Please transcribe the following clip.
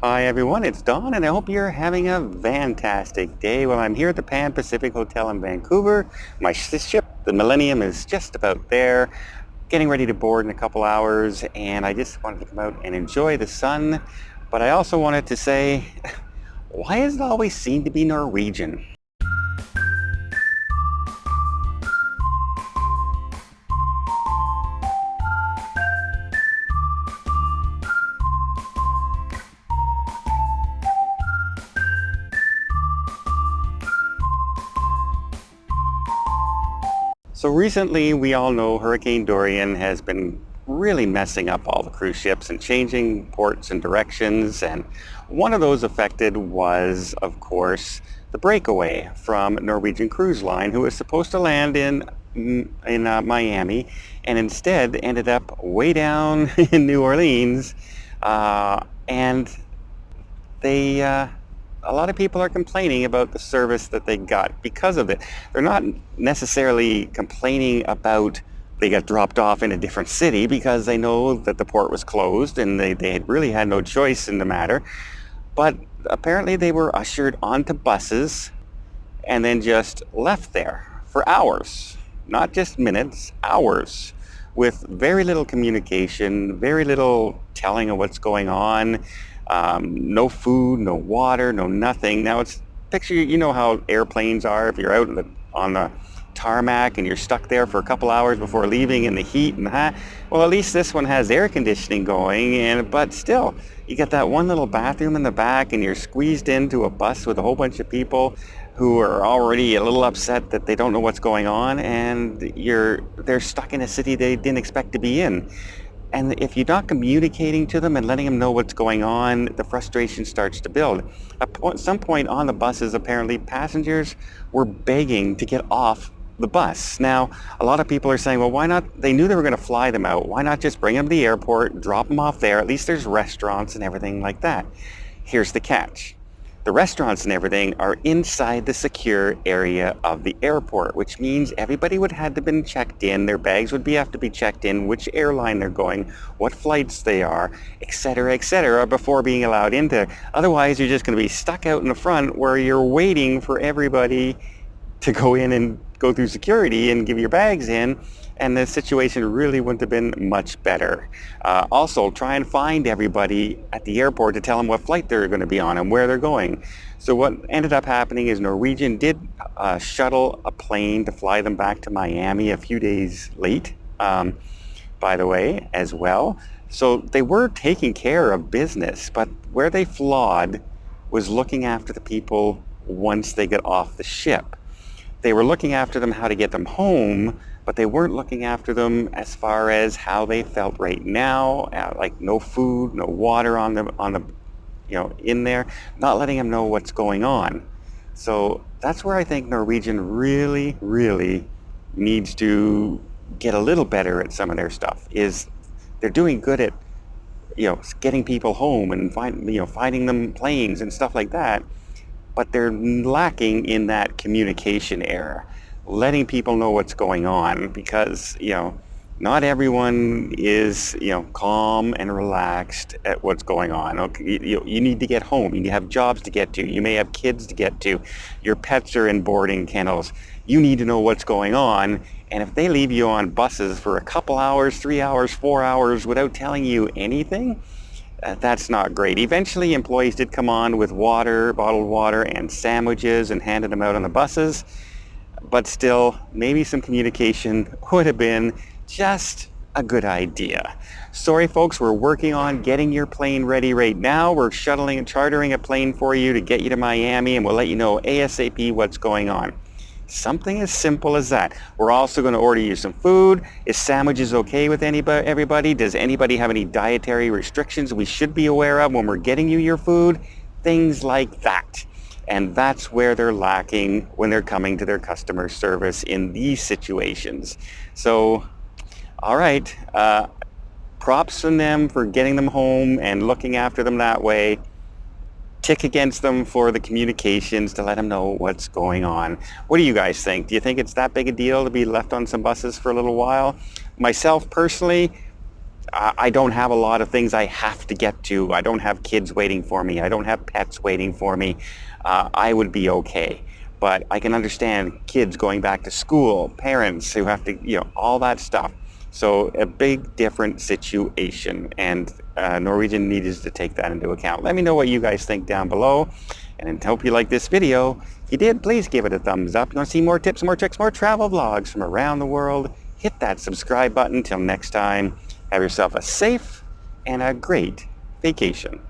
Hi everyone, it's Don and I hope you're having a fantastic day. Well, I'm here at the Pan Pacific Hotel in Vancouver. My ship, the Millennium, is just about there, getting ready to board in a couple hours, and I just wanted to come out and enjoy the sun. But I also wanted to say, why does it always seem to be Norwegian? So recently, we all know Hurricane Dorian has been really messing up all the cruise ships and changing ports and directions. And one of those affected was, of course, the Breakaway from Norwegian Cruise Line, who was supposed to land in Miami, and instead ended up way down in New Orleans. And they a lot of people are complaining about the service that they got because of it. They're not necessarily complaining about they got dropped off in a different city, because they know that the port was closed and they really had no choice in the matter. But apparently they were ushered onto buses and then just left there for hours, not just minutes, hours, with very little communication, very little telling of what's going on. No food, no water, no nothing. Now it's picture, you know how airplanes are. If you're out on the tarmac and you're stuck there for a couple hours before leaving in the heat and that. Well, at least this one has air conditioning going, but still, you get that one little bathroom in the back, and you're squeezed into a bus with a whole bunch of people who are already a little upset that they don't know what's going on, and they're stuck in a city they didn't expect to be in. And if you're not communicating to them and letting them know what's going on, the frustration starts to build. At some point on the buses, apparently passengers were begging to get off the bus. Now, a lot of people are saying, well, why not? They knew they were going to fly them out. Why not just bring them to the airport, drop them off there? At least there's restaurants and everything like that. Here's the catch. The restaurants and everything are inside the secure area of the airport, which means everybody would have to been checked in. Their bags would have to be checked in, which airline they're going, what flights they are, etc., before being allowed into. Otherwise, you're just going to be stuck out in the front where you're waiting for everybody to go in and go through security and give your bags in, and the situation really wouldn't have been much better. Also, try and find everybody at the airport to tell them what flight they're going to be on and where they're going. So what ended up happening is Norwegian did shuttle a plane to fly them back to Miami a few days late, by the way, as well. So they were taking care of business, but where they flawed was looking after the people once they get off the ship. They were looking after them how to get them home, but they weren't looking after them as far as how they felt right now, like no food, no water on the in there, not letting them know what's going on. So that's where I think Norwegian really, really needs to get a little better at some of their stuff. Is they're doing good at getting people home and finding them planes and stuff like that, but they're lacking in that communication area, letting people know what's going on, because not everyone is calm and relaxed at what's going on. Okay, you need to get home. You have jobs to get to. You may have kids to get to. Your pets are in boarding kennels. You need to know what's going on. And if they leave you on buses for a couple hours, 3 hours, 4 hours without telling you anything, that's not great. Eventually, employees did come on with water, bottled water, and sandwiches and handed them out on the buses. But still, maybe some communication would have been just a good idea. Sorry, folks, we're working on getting your plane ready right now. We're shuttling and chartering a plane for you to get you to Miami, and we'll let you know ASAP what's going on. Something as simple as that. We're also going to order you some food. Is sandwiches okay with everybody? Does anybody have any dietary restrictions we should be aware of when we're getting you your food? Things like that. And that's where they're lacking when they're coming to their customer service in these situations. So, all right, props on them for getting them home and looking after them that way. Tick against them for the communications to let them know what's going on. What do you guys think? Do you think it's that big a deal to be left on some buses for a little while? Myself personally, I don't have a lot of things I have to get to. I don't have kids waiting for me. I don't have pets waiting for me. I would be okay. But I can understand kids going back to school, parents who have to, all that stuff. So a big different situation, and Norwegian needed to take that into account. Let me know what you guys think down below, and I hope you like this video. If you did, please give it a thumbs up. You want to see more tips, more tricks, more travel vlogs from around the world, hit that subscribe button. Till next time, have yourself a safe and a great vacation.